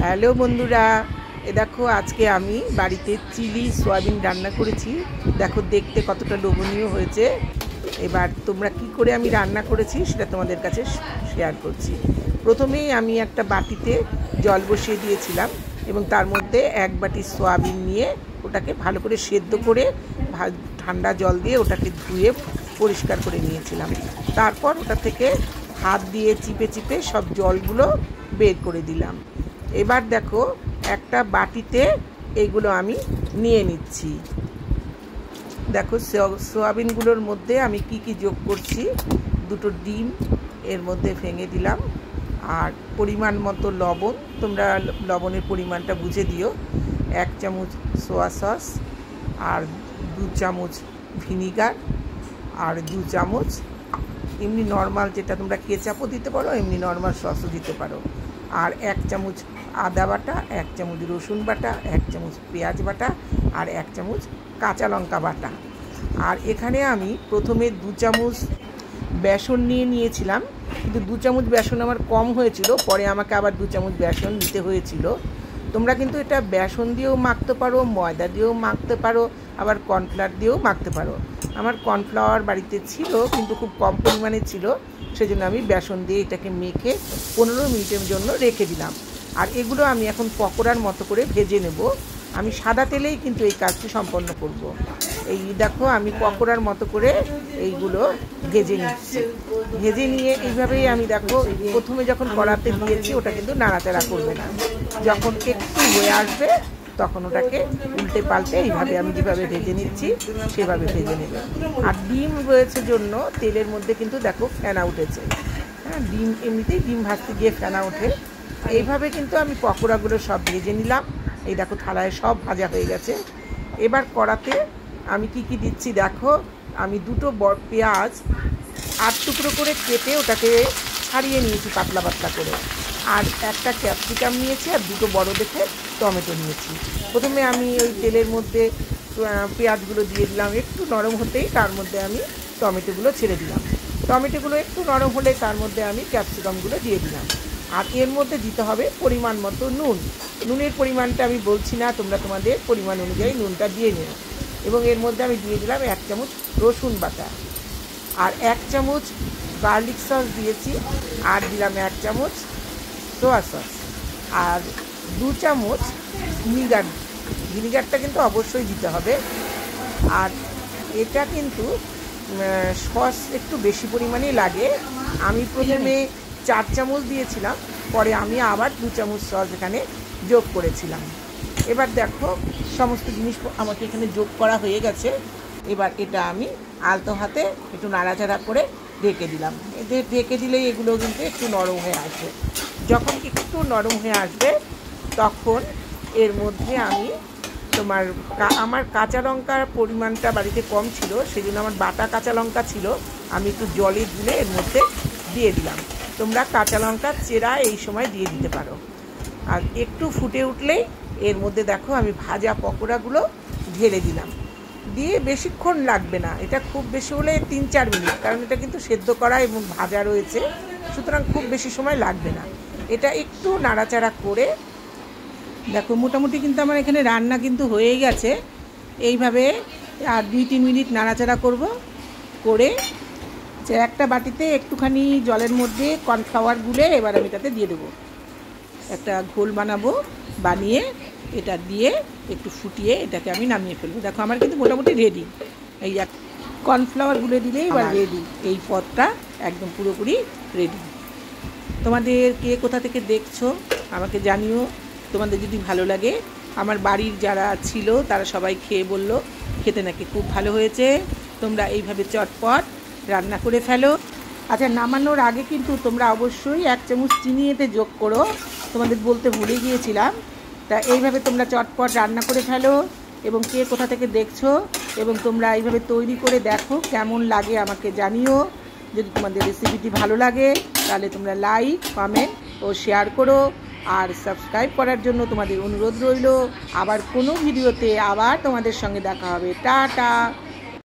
Hello বন্ধুরা, দেখো আজকে আমি বাড়িতে চিলি সয়াবিন রান্না করেছি। দেখো দেখতে কতটা লোভনীয় হয়েছে। এবার তোমরা কি করে আমি রান্না করেছি সেটা তোমাদের কাছে শেয়ার করছি। প্রথমেই আমি একটা বাটিতে জল বসিয়ে দিয়েছিলাম এবং তার মধ্যে এক বাটি সয়াবিন নিয়ে ওটাকে ভালো করে সেদ্ধ করে ঠান্ডা জল দিয়ে ওটাকে ধুয়ে পরিষ্কার করে নিয়েছিলাম। তারপর ওটা থেকে হাত দিয়ে চিপে চিপে সব জলগুলো বের করে দিলাম। এবার দেখো একটা বাটিতে এইগুলো আমি নিয়ে নিচ্ছি। দেখো সয়াবিনগুলোর মধ্যে আমি কি যোগ করছি। দুটো ডিম এর মধ্যে ভেঙে দিলাম, আর পরিমাণ মতো লবণ, তোমরা লবণের পরিমাণটা বুঝে দিও। 1 চামচ সোয়া সস, আর 2 চামচ ভিনিগার, আর 2 চামচ এমনি নর্মাল, যেটা তোমরা কেচাপও দিতে পারো, এমনি নর্মাল সসও দিতে পারো, আর 1 চামচ আদা বাটা, 1 চামচ রসুন বাটা, 1 চামচ পেঁয়াজ বাটা, আর 1 চামচ কাঁচা লঙ্কা বাটা। আর এখানে আমি প্রথমে 2 চামচ বেসন নিয়েছিলাম, কিন্তু 2 চামচ বেসন আমার কম হয়েছিল, পরে আমাকে আবার 2 চামচ বেসন নিতে হয়েছিল। তোমরা কিন্তু এটা বেসন দিয়েও মাখতে পারো, ময়দা দিয়েও মাখতে পারো, আবার কর্নফ্লাওয়ার দিয়েও মাখতে পারো। আমার কর্নফ্লাওয়ার বাড়িতে ছিল কিন্তু খুব কম পরিমাণে ছিল, সেজন্য আমি বেসন দিয়ে এটাকে মেখে 15 মিনিটের জন্য রেখে দিলাম। আর এগুলো আমি এখন পকোড়ার মতো করে ভেজে নেব। আমি সাদা তেলেই কিন্তু এই কাজটি সম্পন্ন করব। এই দেখো আমি পকোড়ার মতো করে এইগুলো ভেজে নিচ্ছি। ভেজে নিয়ে এইভাবেই আমি দেখো প্রথমে যখন কড়াতে দিয়েছি ওটা কিন্তু নাড়াচাড়া করবে না, যখন একটু হয়ে আসবে তখন ওটাকে উল্টে পাল্টে এইভাবে আমি যেভাবে ভেজে নিচ্ছি সেভাবে ভেজে নেবে। আর ডিম রয়েছে জন্য তেলের মধ্যে কিন্তু দেখো ফেনা উঠেছে। হ্যাঁ, ডিম এমনিতেই ডিম ভাজতে গিয়ে ফেনা ওঠে। এইভাবে কিন্তু আমি পকোড়াগুলো সব ভেজে নিলাম। এই দেখো থালায় সব ভাজা হয়ে গেছে। এবার কড়াতে আমি কি দিচ্ছি দেখো, আমি 2টো পেঁয়াজ 8 টুকরো করে কেটে ওটাকে ছাড়িয়ে নিয়েছি পাতলা পাতলা করে, আর একটা ক্যাপসিকাম নিয়েছি, আর 2টো বড় দেখে টমেটো নিয়েছি। প্রথমে আমি ওই তেলের মধ্যে পেঁয়াজগুলো দিয়ে দিলাম, একটু নরম হতেই তার মধ্যে আমি টমেটোগুলো ছেড়ে দিলাম। টমেটোগুলো একটু নরম হলে তার মধ্যে আমি ক্যাপসিকামগুলো দিয়ে দিলাম। আর এর মধ্যে দিতে হবে পরিমাণ মতো নুন। নুনের পরিমাণটা আমি বলছি না, তোমরা তোমাদের পরিমাণ অনুযায়ী নুনটা দিয়ে নেবে। এবং এর মধ্যে আমি দিয়ে দিলাম 1 চামচ রসুন বাটা, আর 1 চামচ গার্লিক সস দিয়েছি, আর দিলাম 1 চামচ সোয়া সস, আর 2 চামচ ভিনিগার। ভিনিগারটা কিন্তু অবশ্যই দিতে হবে। আর এটা কিন্তু সস একটু বেশি পরিমাণেই লাগে। আমি প্রথমে 4 চামচ দিয়েছিলাম, পরে আমি আবার 2 চামচ সস এখানে যোগ করেছিলাম। এবার দেখো সমস্ত জিনিস আমাকে এখানে যোগ করা হয়ে গেছে। এবার এটা আমি আলতো হাতে একটু নাড়াচাড়া করে ঢেকে দিলাম। এদের ঢেকে দিলেই এগুলো কিন্তু একটু নরম হয়ে আসবে। যখন একটু নরম হয়ে আসবে তখন এর মধ্যে আমি আমার কাঁচা লঙ্কার পরিমাণটা বাড়িতে কম ছিল, সেই জন্য আমার বাটা কাঁচা লঙ্কা ছিল, আমি একটু জলে গুলে এর মধ্যে দিয়ে দিলাম। তোমরা কাঁচা লঙ্কা চেরা এই সময় দিয়ে দিতে পারো। আর একটু ফুটে উঠলেই এর মধ্যে দেখো আমি ভাজা পকোড়াগুলো ঢেলে দিলাম। দিয়ে বেশিক্ষণ লাগবে না, এটা খুব বেশি হলে 3-4 মিনিট, কারণ এটা কিন্তু সেদ্ধ করা এবং ভাজা রয়েছে, সুতরাং খুব বেশি সময় লাগবে না। এটা একটু নাড়াচাড়া করে দেখো মোটামুটি কিন্তু আমার এখানে রান্না কিন্তু হয়ে গেছে। এইভাবে আর 2-3 মিনিট নাড়াচাড়া করব, করে যে একটা বাটিতে একটুখানি জলের মধ্যে কর্নফ্লাওয়ার গুলে এবার আমি এটাতে দিয়ে দেবো। একটা ঘোল বানাবো, বানিয়ে এটা দিয়ে একটু ফুটিয়ে এটাকে আমি নামিয়ে ফেলবো। দেখো আমার কিন্তু মোটামুটি রেডি। এই কর্নফ্লাওয়ার গুলে দিলেই এবার রেডি, এই পদটা একদম পুরোপুরি রেডি। তোমাদের কে কোথা থেকে দেখছো আমাকে জানিও। তোমাদের যদি ভালো লাগে, আমার বাড়ির যারা ছিল তারা সবাই খেয়ে বললো খেতে নাকি খুব ভালো হয়েছে। তোমরা এইভাবে চটপট রান্না করে ফেলো। আচ্ছা, নামানোর আগে কিন্তু তোমরা অবশ্যই 1 চামচ চিনি এতে যোগ করো, তোমাদের বলতে ভুলে গিয়েছিলাম। তা এইভাবে তোমরা চটপট রান্না করে ফেলো, এবং কে কোথা থেকে দেখছো এবং তোমরা এইভাবে তৈরি করে দেখো কেমন লাগে আমাকে জানিও। যদি তোমাদের রেসিপিটি ভালো লাগে তাহলে তোমরা লাইক, কমেন্ট ও শেয়ার করো, আর সাবস্ক্রাইব করার জন্য তোমাদের অনুরোধ রইল। আবার কোনো ভিডিওতে আবার তোমাদের সঙ্গে দেখা হবে। টাটা।